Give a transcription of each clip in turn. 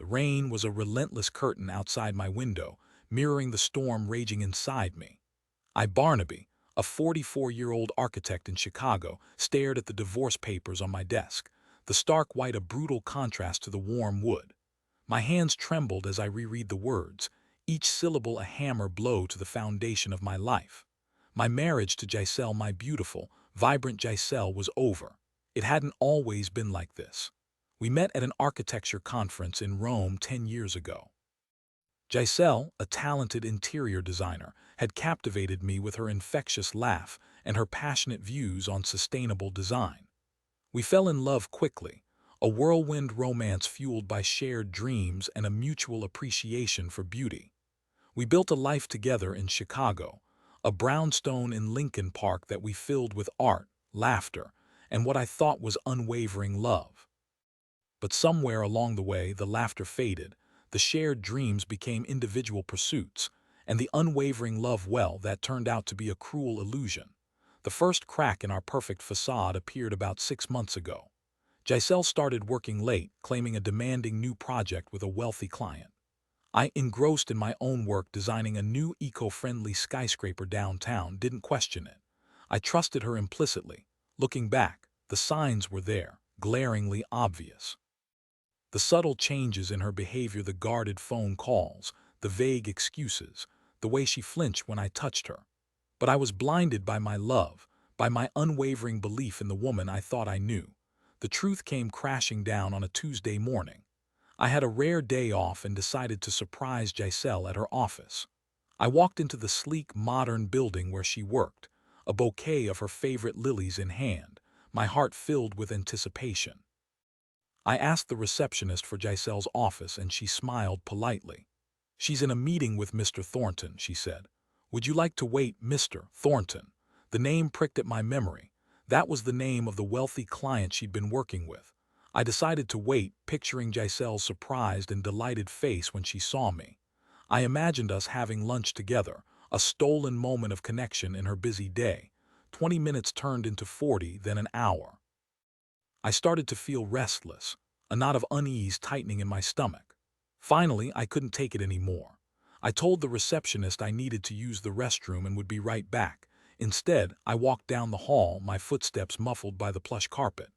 The rain was a relentless curtain outside my window, mirroring the storm raging inside me. Barnaby, a 44-year-old architect in Chicago, stared at the divorce papers on my desk, the stark white a brutal contrast to the warm wood. My hands trembled as I reread the words, each syllable a hammer blow to the foundation of my life. My marriage to Giselle, my beautiful, vibrant Giselle, was over. It hadn't always been like this. We met at an architecture conference in Rome 10 years ago. Giselle, a talented interior designer, had captivated me with her infectious laugh and her passionate views on sustainable design. We fell in love quickly, a whirlwind romance fueled by shared dreams and a mutual appreciation for beauty. We built a life together in Chicago, a brownstone in Lincoln Park that we filled with art, laughter, and what I thought was unwavering love. But somewhere along the way, the laughter faded, the shared dreams became individual pursuits, and the unwavering love, well, that turned out to be a cruel illusion. The first crack in our perfect facade appeared about 6 months ago. Giselle started working late, claiming a demanding new project with a wealthy client. I, engrossed in my own work designing a new eco-friendly skyscraper downtown, didn't question it. I trusted her implicitly. Looking back, the signs were there, glaringly obvious. The subtle changes in her behavior, the guarded phone calls, the vague excuses, the way she flinched when I touched her. But I was blinded by my love, by my unwavering belief in the woman I thought I knew. The truth came crashing down on a Tuesday morning. I had a rare day off and decided to surprise Giselle at her office. I walked into the sleek, modern building where she worked, a bouquet of her favorite lilies in hand, my heart filled with anticipation. I asked the receptionist for Giselle's office and she smiled politely. "She's in a meeting with Mr. Thornton," she said. "Would you like to wait, Mr. Thornton?" The name pricked at my memory. That was the name of the wealthy client she'd been working with. I decided to wait, picturing Giselle's surprised and delighted face when she saw me. I imagined us having lunch together, a stolen moment of connection in her busy day. 20 minutes turned into 40, then an hour. I started to feel restless, a knot of unease tightening in my stomach. Finally, I couldn't take it anymore. I told the receptionist I needed to use the restroom and would be right back. Instead, I walked down the hall, my footsteps muffled by the plush carpet.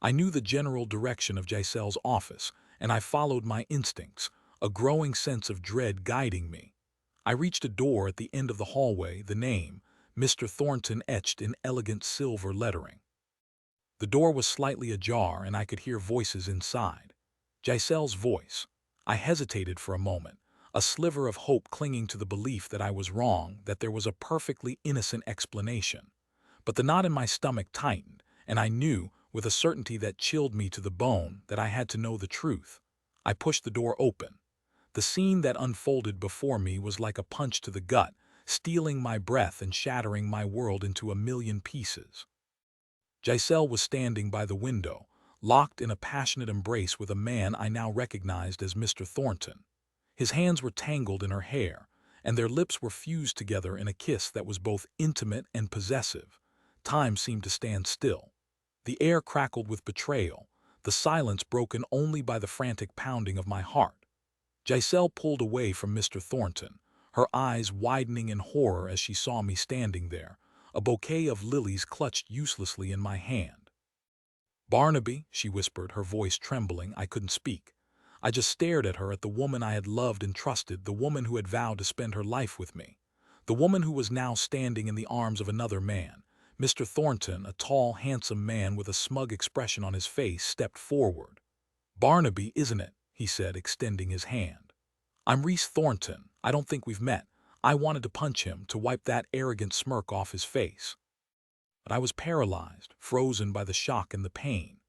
I knew the general direction of Giselle's office, and I followed my instincts, a growing sense of dread guiding me. I reached a door at the end of the hallway, the name, Mr. Thornton, etched in elegant silver lettering. The door was slightly ajar and I could hear voices inside. Giselle's voice. I hesitated for a moment, a sliver of hope clinging to the belief that I was wrong, that there was a perfectly innocent explanation. But the knot in my stomach tightened, and I knew, with a certainty that chilled me to the bone, that I had to know the truth. I pushed the door open. The scene that unfolded before me was like a punch to the gut, stealing my breath and shattering my world into a million pieces. Giselle was standing by the window, locked in a passionate embrace with a man I now recognized as Mr. Thornton. His hands were tangled in her hair, and their lips were fused together in a kiss that was both intimate and possessive. Time seemed to stand still. The air crackled with betrayal, the silence broken only by the frantic pounding of my heart. Giselle pulled away from Mr. Thornton, her eyes widening in horror as she saw me standing there, a bouquet of lilies clutched uselessly in my hand. "Barnaby," she whispered, her voice trembling. I couldn't speak. I just stared at her, at the woman I had loved and trusted, the woman who had vowed to spend her life with me, the woman who was now standing in the arms of another man. Mr. Thornton, a tall, handsome man with a smug expression on his face, stepped forward. "Barnaby, isn't it?" he said, extending his hand. "I'm Rhys Thornton. I don't think we've met." I wanted to punch him, to wipe that arrogant smirk off his face. But I was paralyzed, frozen by the shock and the pain.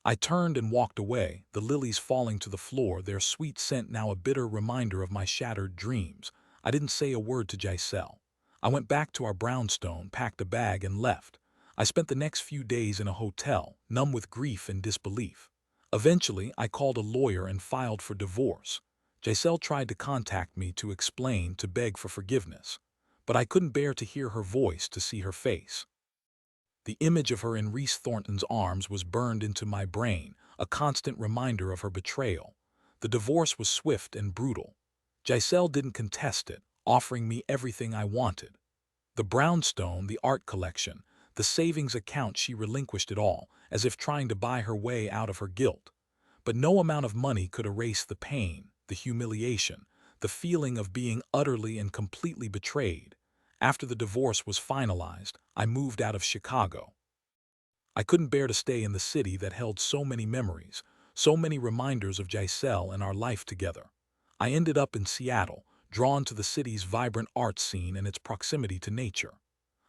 I turned and walked away, the lilies falling to the floor, their sweet scent now a bitter reminder of my shattered dreams. I didn't say a word to Giselle. I went back to our brownstone, packed a bag, and left. I spent the next few days in a hotel, numb with grief and disbelief. Eventually, I called a lawyer and filed for divorce. Giselle tried to contact me, to explain, to beg for forgiveness. But I couldn't bear to hear her voice, to see her face. The image of her in Rhys Thornton's arms was burned into my brain, a constant reminder of her betrayal. The divorce was swift and brutal. Giselle didn't contest it, offering me everything I wanted. The brownstone, the art collection, the savings account. She relinquished it all, as if trying to buy her way out of her guilt. But no amount of money could erase the pain, the humiliation, the feeling of being utterly and completely betrayed. After the divorce was finalized, I moved out of Chicago. I couldn't bear to stay in the city that held so many memories, so many reminders of Giselle and our life together. I ended up in Seattle, drawn to the city's vibrant art scene and its proximity to nature.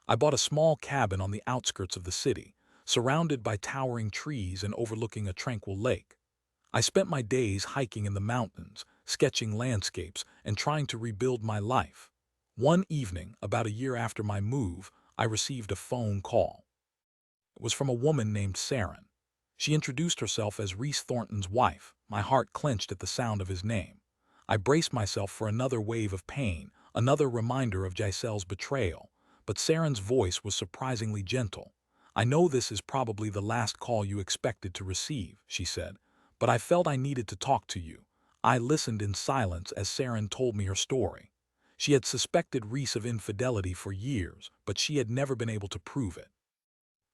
I bought a small cabin on the outskirts of the city, surrounded by towering trees and overlooking a tranquil lake. I spent my days hiking in the mountains, sketching landscapes, and trying to rebuild my life. One evening, about a year after my move, I received a phone call. It was from a woman named Seren. She introduced herself as Rhys Thornton's wife. My heart clenched at the sound of his name. I braced myself for another wave of pain, another reminder of Giselle's betrayal. But Seren's voice was surprisingly gentle. "I know this is probably the last call you expected to receive," she said, "but I felt I needed to talk to you." I listened in silence as Seren told me her story. She had suspected Rhys of infidelity for years, but she had never been able to prove it.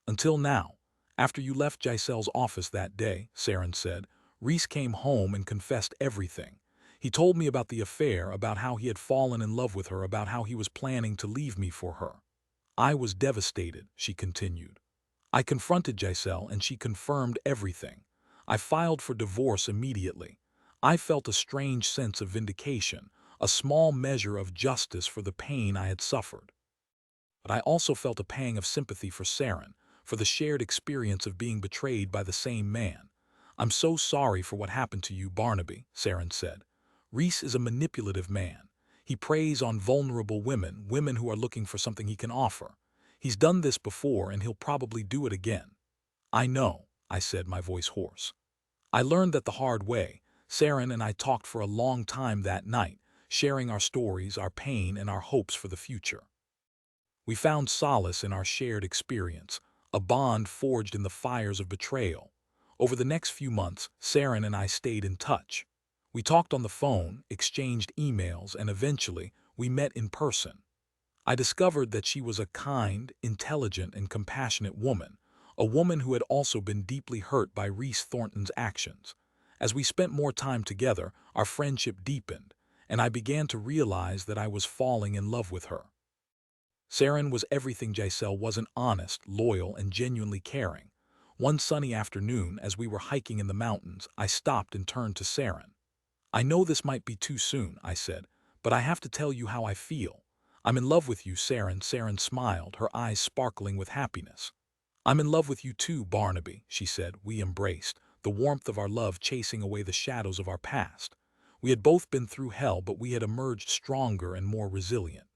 "Until now. After you left Giselle's office that day," Seren said, "Rhys came home and confessed everything. He told me about the affair, about how he had fallen in love with her, about how he was planning to leave me for her. I was devastated," she continued. "I confronted Giselle and she confirmed everything. I filed for divorce immediately. I felt a strange sense of vindication, a small measure of justice for the pain I had suffered. But I also felt a pang of sympathy for Seren, for the shared experience of being betrayed by the same man. "I'm so sorry for what happened to you, Barnaby," Seren said. "Rhys is a manipulative man. He preys on vulnerable women, women who are looking for something he can offer. He's done this before and he'll probably do it again." "I know," I said, my voice hoarse. I learned that the hard way. Seren and I talked for a long time that night, sharing our stories, our pain, and our hopes for the future. We found solace in our shared experience, a bond forged in the fires of betrayal. Over the next few months, Seren and I stayed in touch. We talked on the phone, exchanged emails, and eventually, we met in person. I discovered that she was a kind, intelligent, and compassionate woman, a woman who had also been deeply hurt by Rhys Thornton's actions. As we spent more time together, our friendship deepened, and I began to realize that I was falling in love with her. Seren was everything Giselle wasn't: honest, loyal, and genuinely caring. One sunny afternoon, as we were hiking in the mountains, I stopped and turned to Seren. "I know this might be too soon," I said, "but I have to tell you how I feel. I'm in love with you, Seren." Seren smiled, her eyes sparkling with happiness. "I'm in love with you too, Barnaby," she said. We embraced, the warmth of our love chasing away the shadows of our past. We had both been through hell, but we had emerged stronger and more resilient.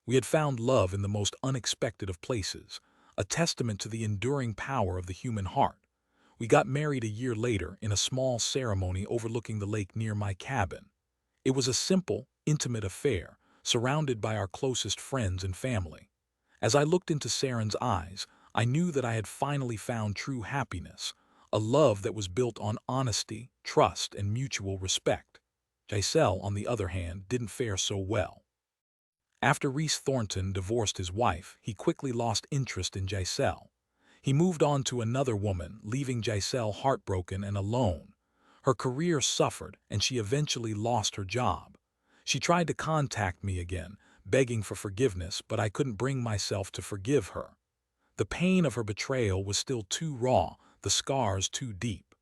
We had found love in the most unexpected of places, a testament to the enduring power of the human heart. We got married a year later in a small ceremony overlooking the lake near my cabin. It was a simple, intimate affair, surrounded by our closest friends and family. As I looked into Seren's eyes, I knew that I had finally found true happiness, a love that was built on honesty, trust, and mutual respect. Giselle, on the other hand, didn't fare so well. After Rhys Thornton divorced his wife, he quickly lost interest in Giselle. He moved on to another woman, leaving Giselle heartbroken and alone. Her career suffered, and she eventually lost her job. She tried to contact me again, begging for forgiveness, but I couldn't bring myself to forgive her. The pain of her betrayal was still too raw, the scars too deep.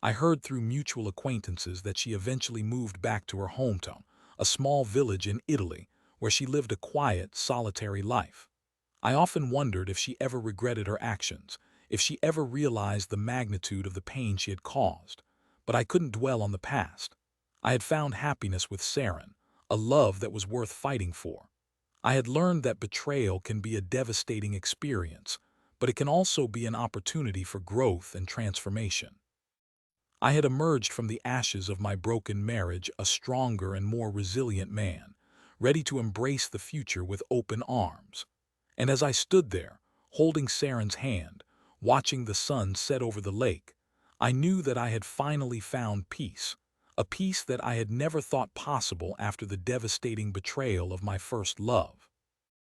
I heard through mutual acquaintances that she eventually moved back to her hometown, a small village in Italy, where she lived a quiet, solitary life. I often wondered if she ever regretted her actions, if she ever realized the magnitude of the pain she had caused. But I couldn't dwell on the past. I had found happiness with Seren, a love that was worth fighting for. I had learned that betrayal can be a devastating experience, but it can also be an opportunity for growth and transformation. I had emerged from the ashes of my broken marriage a stronger and more resilient man, ready to embrace the future with open arms. And as I stood there, holding Seren's hand, watching the sun set over the lake, I knew that I had finally found peace, a peace that I had never thought possible after the devastating betrayal of my first love.